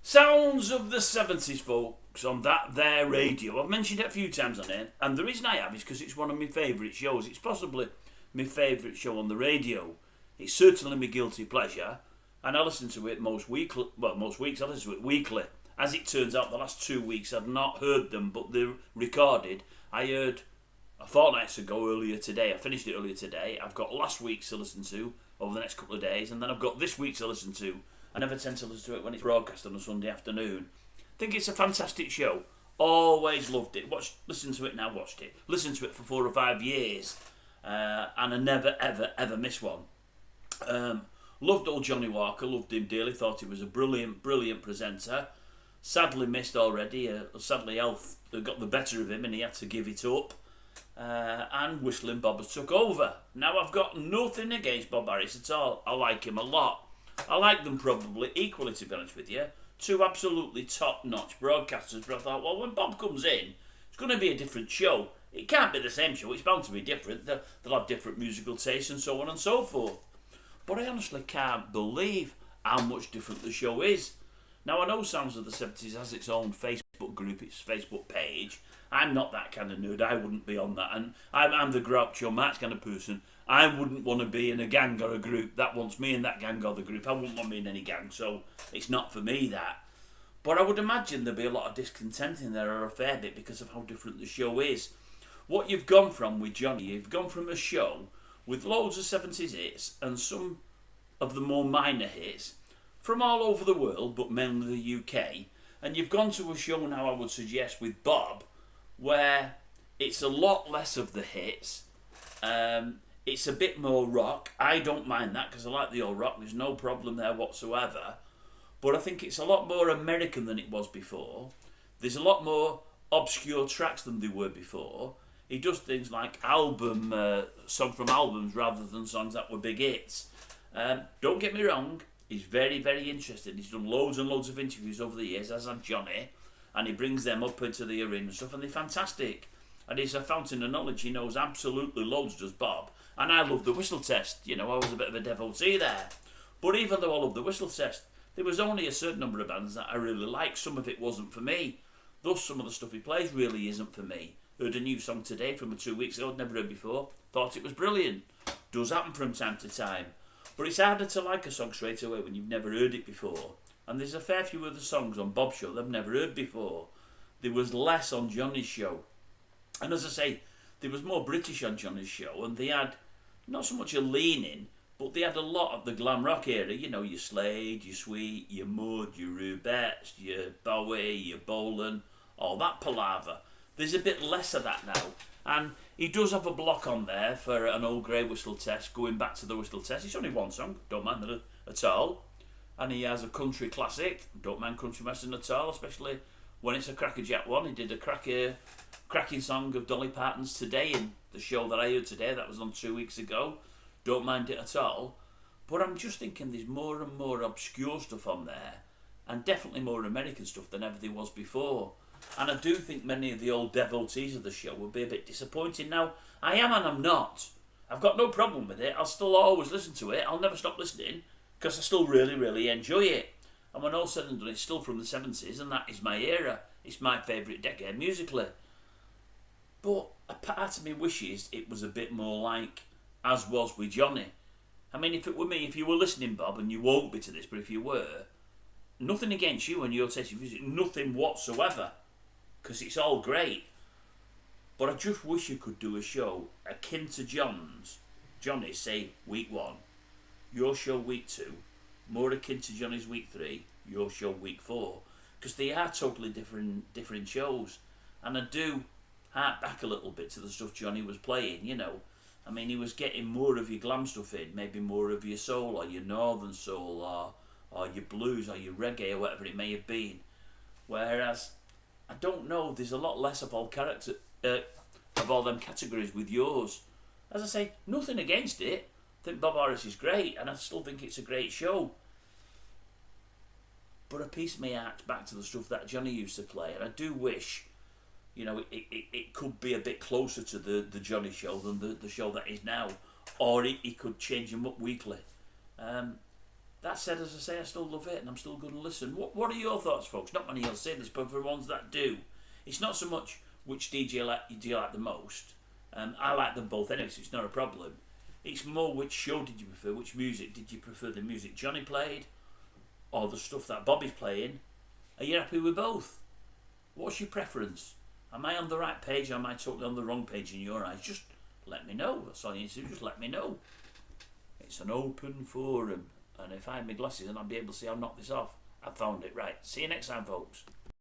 Sounds of the 70's, folks, on that there radio. I've mentioned it a few times on here, and the reason I have is because it's one of my favourite shows. It's possibly my favourite show on the radio. It's certainly my guilty pleasure, and I listen to it most weekly. Well, most weeks I listen to it weekly. As it turns out, the last 2 weeks I've not heard them, but they're recorded. I heard a fortnight ago earlier today. I finished it earlier today. I've got last week's to listen to over the next couple of days, and then I've got this week's to listen to. I never tend to listen to it when it's broadcast on a Sunday afternoon. I think it's a fantastic show. Always loved it. Listened to it now, watched it. Listened to it for 4 or 5 years. And I never, ever, ever miss one. Loved old Johnny Walker. Loved him dearly. Thought he was a brilliant, brilliant presenter. Sadly missed already. Sadly health got the better of him and he had to give it up. And Whistling Bob has took over. Now I've got nothing against Bob Harris at all. I like him a lot. I like them probably equally, to be honest with you. Two absolutely top-notch broadcasters, but I thought, well, when Bob comes in, it's going to be a different show. It can't be the same show, it's bound to be different. They'll have different musical tastes and so on and so forth. But I honestly can't believe how much different the show is. Now, I know Sounds of the 70's has its own Facebook group, its Facebook page. I'm not that kind of nerd, I wouldn't be on that. And I'm the Groucho Marx kind of person. I wouldn't want to be in a gang or a group that wants me in that gang or the group. I wouldn't want me in any gang, so it's not for me, that. But I would imagine there'd be a lot of discontent in there, or a fair bit, because of how different the show is. What you've gone from with Johnny, you've gone from a show with loads of 70's hits and some of the more minor hits from all over the world, but mainly the UK, and you've gone to a show now, I would suggest, with Bob, where it's a lot less of the hits. It's a bit more rock. I don't mind that because I like the old rock. There's no problem there whatsoever. But I think it's a lot more American than it was before. There's a lot more obscure tracks than there were before. He does things like songs from albums rather than songs that were big hits. Don't get me wrong. He's very, very interested. He's done loads and loads of interviews over the years, as have Johnny. And he brings them up into the arena and stuff. And they're fantastic. And he's a fountain of knowledge. He knows absolutely loads, does Bob. And I love the whistle test. You know, I was a bit of a devotee there. But even though I love the whistle test, there was only a certain number of bands that I really liked. Some of it wasn't for me. Thus, some of the stuff he plays really isn't for me. Heard a new song today from 2 weeks ago I'd never heard before. Thought it was brilliant. Does happen from time to time. But it's harder to like a song straight away when you've never heard it before. And there's a fair few other songs on Bob's show that I've never heard before. There was less on Johnny's show. And as I say, there was more British on Johnny's show, and they had not so much a leaning, but they had a lot of the glam rock era. You know, your Slade, your Sweet, your Mud, your Rubettes, your Bowie, your Bolan, all that palaver. There's a bit less of that now. And he does have a block on there for an old grey whistle test, going back to the whistle test. It's only one song, don't mind that at all. And he has a country classic, don't mind country western at all, especially when it's a crackerjack one. He did a cracking song of Dolly Parton's Today in the show that I heard today, that was on 2 weeks ago. Don't mind it at all. But I'm just thinking there's more and more obscure stuff on there, and definitely more American stuff than ever there was before. And I do think many of the old devotees of the show will be a bit disappointed. Now, I am and I'm not. I've got no problem with it. I'll still always listen to it. I'll never stop listening, because I still really, really enjoy it. And when all said and done, it's still from the 70's, and that is my era. It's my favourite decade musically. But a part of me wishes it was a bit more like as was with Johnny. I mean, if it were me, if you were listening, Bob, and you won't be to this, but if you were, nothing against you and your taste in music, nothing whatsoever, because it's all great. But I just wish you could do a show akin to Johnny's, say, week 1, your show week 2, more akin to Johnny's week 3, your show week 4, because they are totally different shows. And I do hark back a little bit to the stuff Johnny was playing, you know. I mean, he was getting more of your glam stuff in, maybe more of your soul, or your northern soul, or your blues, or your reggae, or whatever it may have been. Whereas, I don't know, there's a lot less of all them categories with yours. As I say, nothing against it. I think Bob Harris is great, and I still think it's a great show. But a piece of me harks back to the stuff that Johnny used to play, and I do wish, you know, it could be a bit closer to the Johnny show than the show that is now, or he could change them up weekly. That said, as I say, I still love it and I'm still going to listen. What are your thoughts, folks? Not many will say this, but for the ones that do, it's not so much which DJ do you like the most. I like them both anyway, so it's not a problem. It's more which show did you prefer, which music did you prefer, the music Johnny played or the stuff that Bobby's playing. Are you happy with both? What's your preference? Am I on the right page or am I totally on the wrong page in your eyes? Just let me know. That's all you need to do, just let me know. It's an open forum, and if I had my glasses then I'd be able to see how I knock this off. I found it right. See you next time, folks.